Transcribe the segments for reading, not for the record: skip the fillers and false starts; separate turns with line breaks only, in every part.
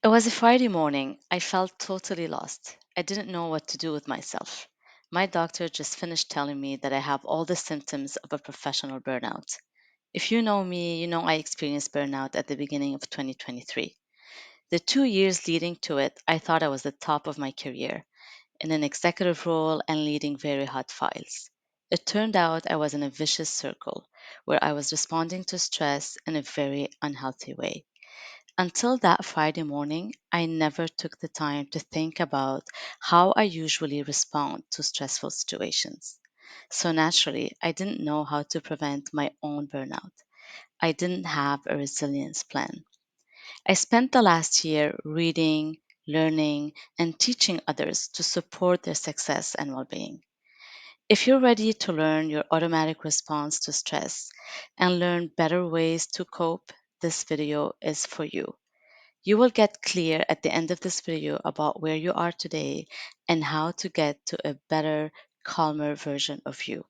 It was a Friday morning. I felt totally lost. I didn't know what to do with myself. My doctor just finished telling me that I have all the symptoms of a professional burnout. If you know me, you know I experienced burnout at the beginning of 2023. The 2 years leading to it, I thought I was the top of my career, in an executive role and leading very hot files. It turned out I was in a vicious circle where I was responding to stress in a very unhealthy way. Until that Friday morning, I never took the time to think about how I usually respond to stressful situations. So naturally, I didn't know how to prevent my own burnout. I didn't have a resilience plan. I spent the last year reading, learning, and teaching others to support their success and well being. If you're ready to learn your automatic response to stress and learn better ways to cope, this video is for you. You will get clear at the end of this video about where you are today and how to get to a better, calmer version of you.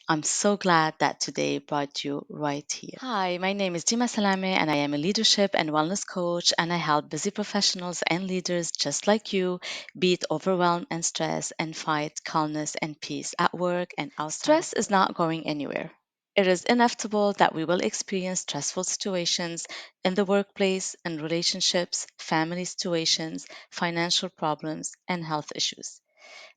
I'm so glad that today brought you right here. Hi, my name is Dima Salame, and I am a leadership and wellness coach, and I help busy professionals and leaders just like you beat overwhelm and stress and find calmness and peace at work and outside. Stress is not going anywhere. It is inevitable that we will experience stressful situations in the workplace, in relationships, family situations, financial problems, and health issues.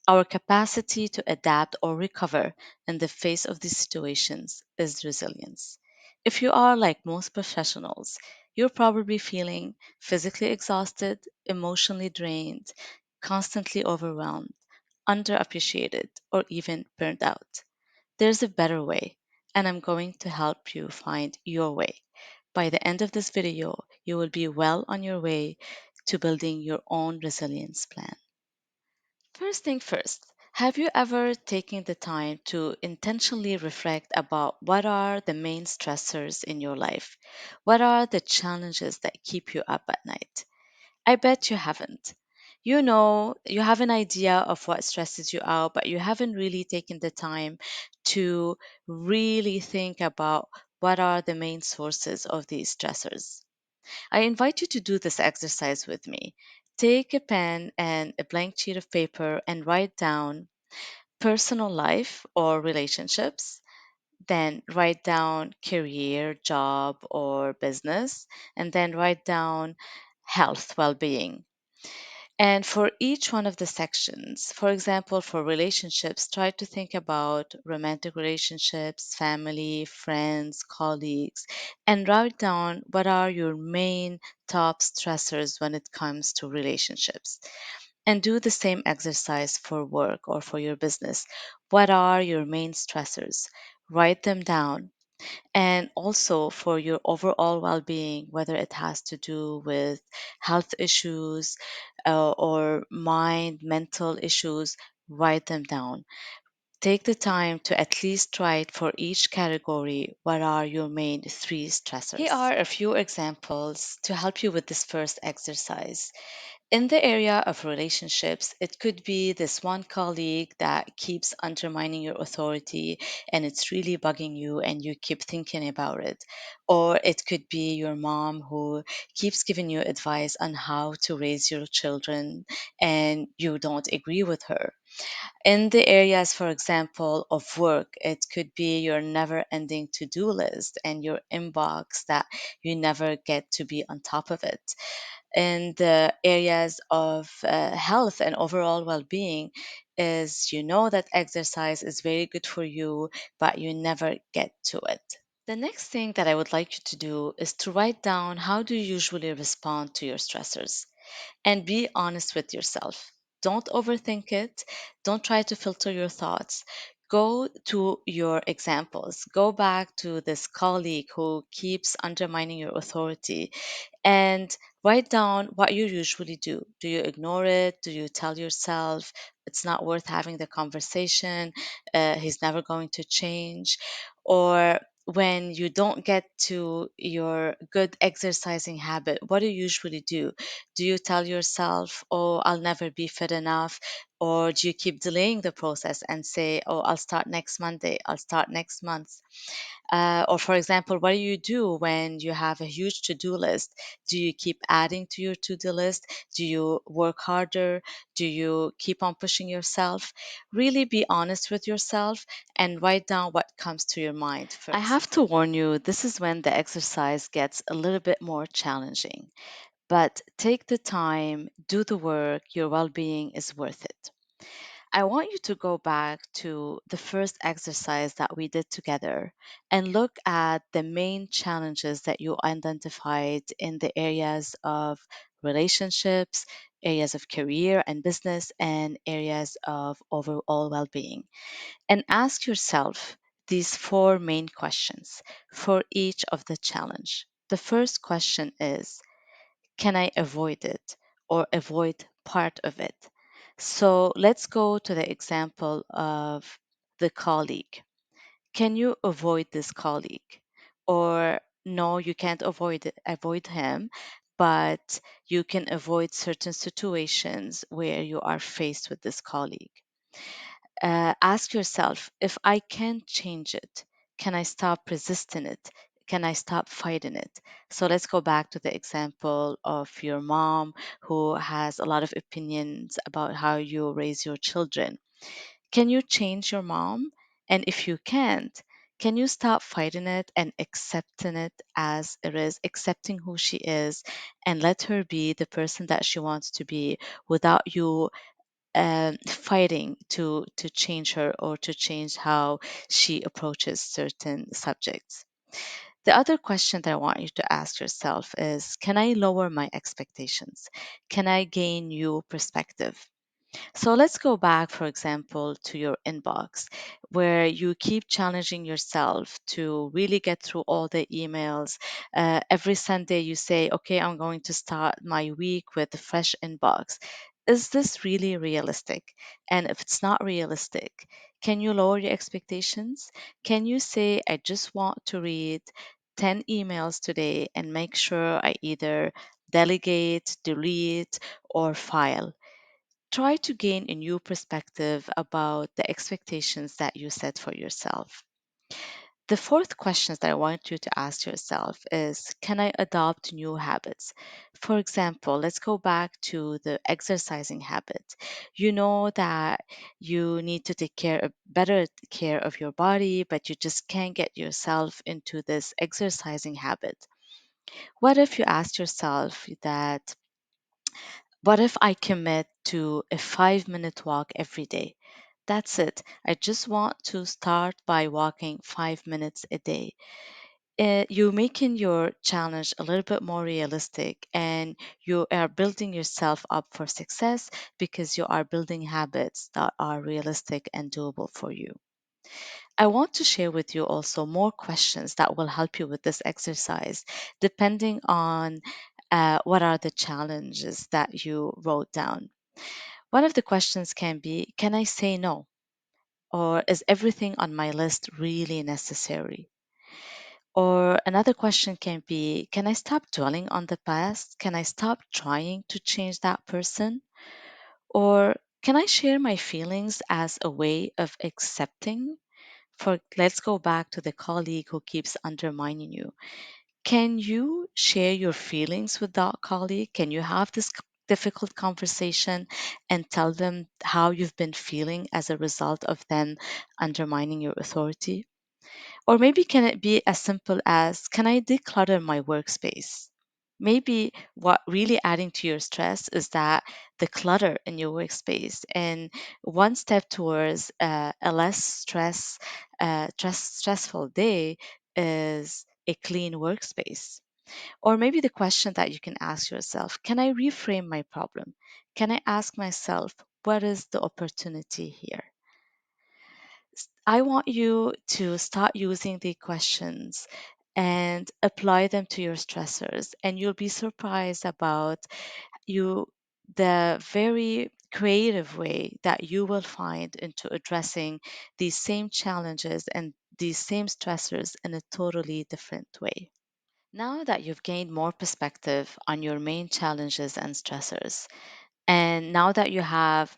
Our capacity to adapt or recover in the face of these situations is resilience. If you are like most professionals, you're probably feeling physically exhausted, emotionally drained, constantly overwhelmed, underappreciated, or even burned out. There's a better way, and I'm going to help you find your way. By the end of this video, you will be well on your way to building your own resilience plan. First thing first, have you ever taken the time to intentionally reflect about what are the main stressors in your life? What are the challenges that keep you up at night? I bet you haven't. You know, you have an idea of what stresses you out, but you haven't really taken the time to really think about what are the main sources of these stressors. I invite you to do this exercise with me. Take a pen and a blank sheet of paper and write down personal life or relationships. Then write down career, job, or business. And then write down health, well being. And for each one of the sections, for example, for relationships, try to think about romantic relationships, family, friends, colleagues, and write down what are your main top stressors when it comes to relationships. And do the same exercise for work or for your business. What are your main stressors? Write them down, and also for your overall well being, whether it has to do with health issues or mind, mental issues, write them down. Take the time to at least write for each category what are your main three stressors. Here are a few examples to help you with this first exercise. In the area of relationships, it could be this one colleague that keeps undermining your authority and it's really bugging you and you keep thinking about it. Or it could be your mom who keeps giving you advice on how to raise your children and you don't agree with her. In the areas, for example, of work, it could be your never ending to do list and your inbox that you never get to be on top of it. In the areas of health and overall well being, is you know that exercise is very good for you, but you never get to it. The next thing that I would like you to do is to write down how do you usually respond to your stressors and be honest with yourself. Don't overthink it. Don't try to filter your thoughts. Go to your examples. Go back to this colleague who keeps undermining your authority and write down what you usually do. Do you ignore it? Do you tell yourself it's not worth having the conversation? He's never going to change? Or when you don't get to your good exercising habit, what do you usually do? Do you tell yourself, oh, I'll never be fit enough? Or do you keep delaying the process and say, oh, I'll start next Monday, I'll start next month? Or, for example, what do you do when you have a huge to do list? Do you keep adding to your to do list? Do you work harder? Do you keep on pushing yourself? Really be honest with yourself and write down what comes to your mind first. I have to warn you, this is when the exercise gets a little bit more challenging. But take the time, do the work, your well being is worth it. I want you to go back to the first exercise that we did together and look at the main challenges that you identified in the areas of relationships, areas of career and business, and areas of overall well being. And ask yourself these four main questions for each of the challenge. The first question is, can I avoid it or avoid part of it? So let's go to the example of the colleague. Can you avoid this colleague? Or no, you can't avoid him, but you can avoid certain situations where you are faced with this colleague. Ask yourself, if I can change it, can I stop resisting it? Can I stop fighting it? So let's go back to the example of your mom who has a lot of opinions about how you raise your children. Can you change your mom? And if you can't, can you stop fighting it and accepting it as it is, accepting who she is, and let her be the person that she wants to be without you fighting to change her or to change how she approaches certain subjects. The other question that I want you to ask yourself is, can I lower my expectations? Can I gain new perspective? So let's go back, for example, to your inbox, where you keep challenging yourself to really get through all the emails. Every Sunday, you say, okay, I'm going to start my week with a fresh inbox. Is this really realistic? And if it's not realistic, can you lower your expectations? Can you say, I just want to read 10 emails today and make sure I either delegate, delete, or file? Try to gain a new perspective about the expectations that you set for yourself. The fourth question that I want you to ask yourself is, can I adopt new habits? For example, let's go back to the exercising habit. You know that you need to take better care of your body, but you just can't get yourself into this exercising habit. What if you ask yourself that, what if I commit to a 5-minute walk every day? That's it. I just want to start by walking 5 minutes a day. You're making your challenge a little bit more realistic and you are building yourself up for success because you are building habits that are realistic and doable for you. I want to share with you also more questions that will help you with this exercise, depending on what are the challenges that you wrote down. One of the questions can be, can I say no? Or is everything on my list really necessary? Or another question can be, can I stop dwelling on the past? Can I stop trying to change that person? Or can I share my feelings as a way of accepting? For let's go back to the colleague who keeps undermining you. Can you share your feelings with that colleague? Can you have this difficult conversation and tell them how you've been feeling as a result of them undermining your authority? Or maybe can it be as simple as, can I declutter my workspace? Maybe what really adding to your stress is that the clutter in your workspace, and one step towards a less stressful day is a clean workspace. Or maybe the question that you can ask yourself, can I reframe my problem? Can I ask myself, what is the opportunity here? I want you to start using the questions and apply them to your stressors, and you'll be surprised about you the very creative way that you will find into addressing these same challenges and these same stressors in a totally different way. Now that you've gained more perspective on your main challenges and stressors, and now that you have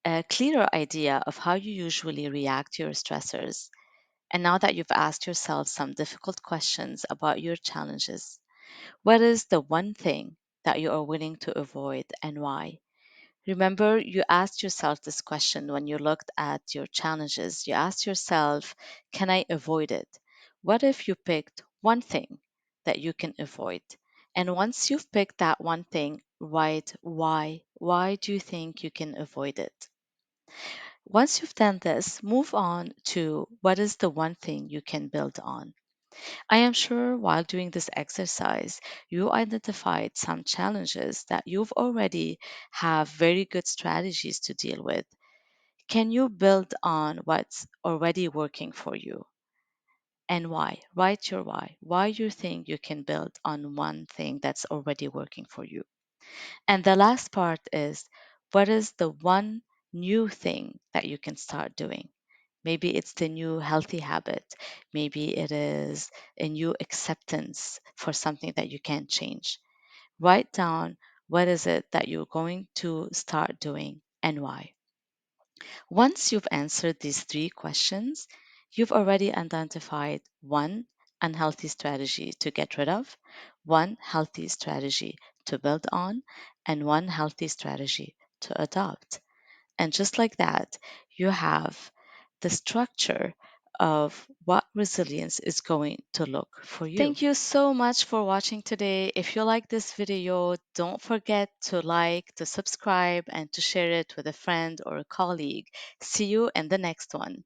a clearer idea of how you usually react to your stressors, And now that you've asked yourself some difficult questions about your challenges, what is the one thing that you are willing to avoid and why? Remember, you asked yourself this question when you looked at your challenges. You asked yourself, can I avoid it? What if you picked one thing that you can avoid? And once you've picked that one thing, write why. Why do you think you can avoid it? Once you've done this, move on to what is the one thing you can build on. I am sure while doing this exercise, you identified some challenges that you've already have very good strategies to deal with. Can you build on what's already working for you and why? Write your why. Why you think you can build on one thing that's already working for you. And the last part is what is the one new thing that you can start doing? Maybe it's the new healthy habit. Maybe it is a new acceptance for something that you can't change. Write down what is it that you're going to start doing and why. Once you've answered these three questions, you've already identified one unhealthy strategy to get rid of, one healthy strategy to build on, and one healthy strategy to adopt. And just like that, you have the structure of what resilience is going to look for you. Thank you so much for watching today. If you like this video, don't forget to like, to subscribe, and to share it with a friend or a colleague. See you in the next one.